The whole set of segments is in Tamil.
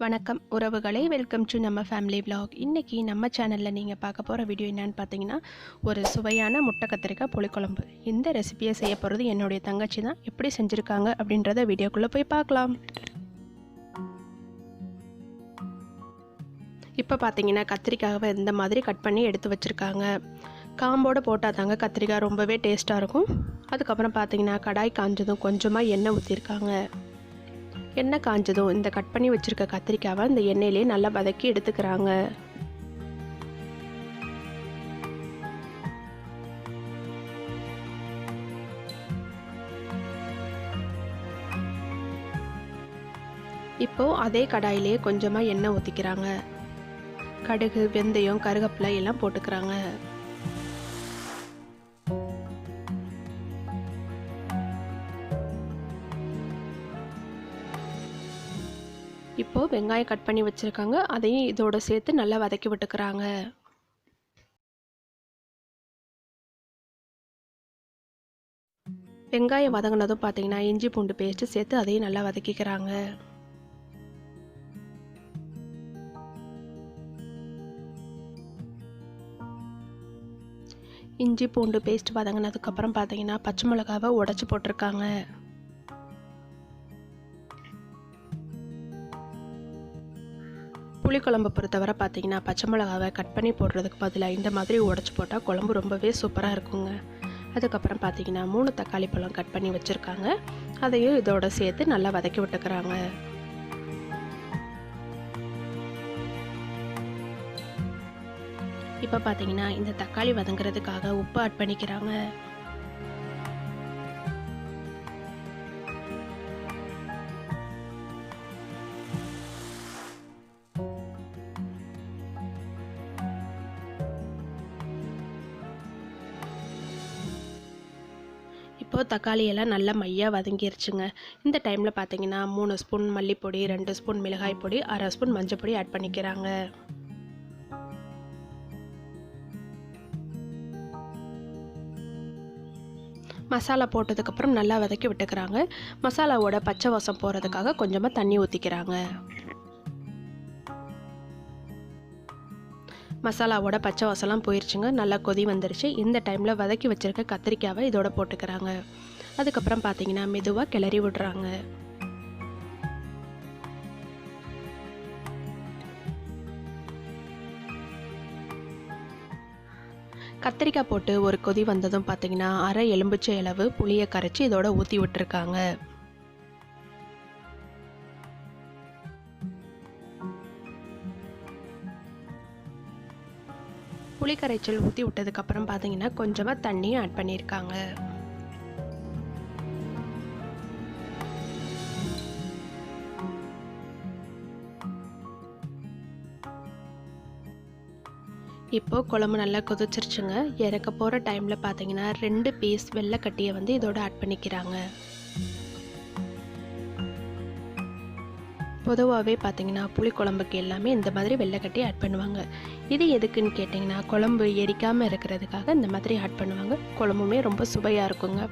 வணக்கம் உறவுகளே, வெல்கம் டு நம்ம ஃபேமிலி vlog. இன்றைக்கி நம்ம சேனலில் நீங்கள் பார்க்க போகிற வீடியோ என்னென்னு பார்த்தீங்கன்னா, ஒரு சுவையான முட்டை கத்திரிக்காய் புளிக்குழம்பு. இந்த ரெசிபியை செய்ய போகிறது என்னுடைய தங்கச்சி தான். எப்படி செஞ்சுருக்காங்க அப்படின்றத வீடியோக்குள்ளே போய் பார்க்கலாம். இப்போ பார்த்தீங்கன்னா கத்திரிக்காவை இந்த மாதிரி கட் பண்ணி எடுத்து வச்சுருக்காங்க. காம்போடு போட்டால் தாங்க கத்திரிக்காய் ரொம்பவே டேஸ்ட்டாக இருக்கும். அதுக்கப்புறம் பார்த்தீங்கன்னா கடாய் காஞ்சதும் கொஞ்சமாக எண்ணெய் ஊற்றிருக்காங்க. எண்ணெய் காஞ்சதும் இந்த கட் பண்ணி வச்சுருக்க கத்திரிக்காவை இந்த எண்ணெயிலே நல்லா வதக்கி எடுத்துக்கிறாங்க. இப்போது அதே கடாயிலே கொஞ்சமாக எண்ணெய் ஊற்றிக்கிறாங்க. கடுகு, வெந்தயம், கருவேப்பிலை எல்லாம் போட்டுக்கிறாங்க. இப்போது வெங்காயம் கட் பண்ணி வச்சுருக்காங்க. அதையும் இதோடு சேர்த்து நல்லா வதக்கி விட்டுக்கிறாங்க. வெங்காயம் வதங்கினதும் பார்த்தீங்கன்னா இஞ்சி பூண்டு பேஸ்ட்டு சேர்த்து அதையும் நல்லா வதக்கிக்கிறாங்க. இஞ்சி பூண்டு பேஸ்ட் வதங்கினதுக்கப்புறம் பார்த்தீங்கன்னா பச்சை மிளகாவை உடச்சி போட்டிருக்காங்க. புளிக்குழம்பு பொறுத்தவரை பார்த்தீங்கன்னா பச்சை மிளகாவை கட் பண்ணி போடுறதுக்கு பதிலாக இந்த மாதிரி உடச்சி போட்டால் குழம்பு ரொம்பவே சூப்பராக இருக்குங்க. அதுக்கப்புறம் பார்த்தீங்கன்னா 3 தக்காளி பழம் கட் பண்ணி வச்சுருக்காங்க. அதையும் இதோட சேர்த்து நல்லா வதக்கி விட்டுக்கிறாங்க. இப்போ பார்த்தீங்கன்னா இந்த தக்காளி வதங்குறதுக்காக உப்பு ஆட் பண்ணிக்கிறாங்க. இப்போது தக்காளியெல்லாம் நல்லா மையாக வதங்கிருச்சுங்க. இந்த டைமில் பார்த்தீங்கன்னா 3 ஸ்பூன் மல்லிப்பொடி, 2 ஸ்பூன் மிளகாய் பொடி, 1/2 ஸ்பூன் மஞ்சள் பொடி ஆட் பண்ணிக்கிறாங்க. மசாலா போட்டதுக்கப்புறம் நல்லா வதக்கி விட்டுக்கிறாங்க. மசாலாவோட பச்சை வாசம் போகிறதுக்காக கொஞ்சமாக தண்ணி ஊற்றிக்கிறாங்க. மசாலாவோட பச்சை வாசலாம் போயிடுச்சுங்க. நல்லா கொதி வந்துருச்சு. இந்த டைமில் வதக்கி வச்சுருக்க கத்திரிக்காவை இதோட போட்டுக்கிறாங்க. அதுக்கப்புறம் பார்த்தீங்கன்னா மெதுவாக கிளறி விடுறாங்க. கத்திரிக்காய் போட்டு ஒரு கொதி வந்ததும் பார்த்தீங்கன்னா அரை எலும்பிச்சை அளவு புளியை கரைச்சி இதோட ஊற்றி விட்டுருக்காங்க. புளி கரைச்சல் ஊற்றி விட்டதுக்கப்புறம் பார்த்தீங்கன்னா கொஞ்சமாக தண்ணியும் ஆட் பண்ணியிருக்காங்க. இப்போது குழம்பு நல்லா கொதிச்சிருச்சுங்க. இறக்க போகிற டைமில் பார்த்தீங்கன்னா 2 பீஸ் வெள்ளைக்கட்டியை வந்து இதோட ஆட் பண்ணிக்கிறாங்க. பொதுவாகவே பார்த்தீங்கன்னா புளிக்குழம்புக்கு எல்லாமே இந்த மாதிரி வெள்ளைக்கட்டி ஆட் பண்ணுவாங்க. இது எதுக்குன்னு கேட்டிங்கன்னா குழம்பு எரிக்காமல் இருக்கிறதுக்காக இந்த மாதிரி ஆட் பண்ணுவாங்க. குழம்புமே ரொம்ப சுவையாக இருக்குங்க.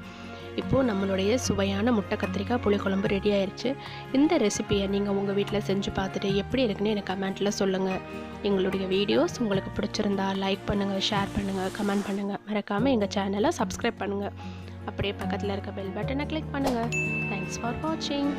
இப்போது நம்மளுடைய சுவையான முட்டை கத்திரிக்காய் புளிக்குழம்பு ரெடி ஆயிடுச்சு. இந்த ரெசிபியை நீங்கள் உங்கள் வீட்டில் செஞ்சு பார்த்துட்டு எப்படி இருக்குன்னு எனக்கு கமெண்ட்டில் சொல்லுங்கள். எங்களுடைய வீடியோஸ் உங்களுக்கு பிடிச்சிருந்தா லைக் பண்ணுங்கள், ஷேர் பண்ணுங்கள், கமெண்ட் பண்ணுங்கள். மறக்காமல் எங்கள் சேனலை சப்ஸ்கிரைப் பண்ணுங்கள். அப்படியே பக்கத்தில் இருக்க பெல் பட்டனை கிளிக் பண்ணுங்கள். தேங்க்ஸ் ஃபார் வாட்சிங்.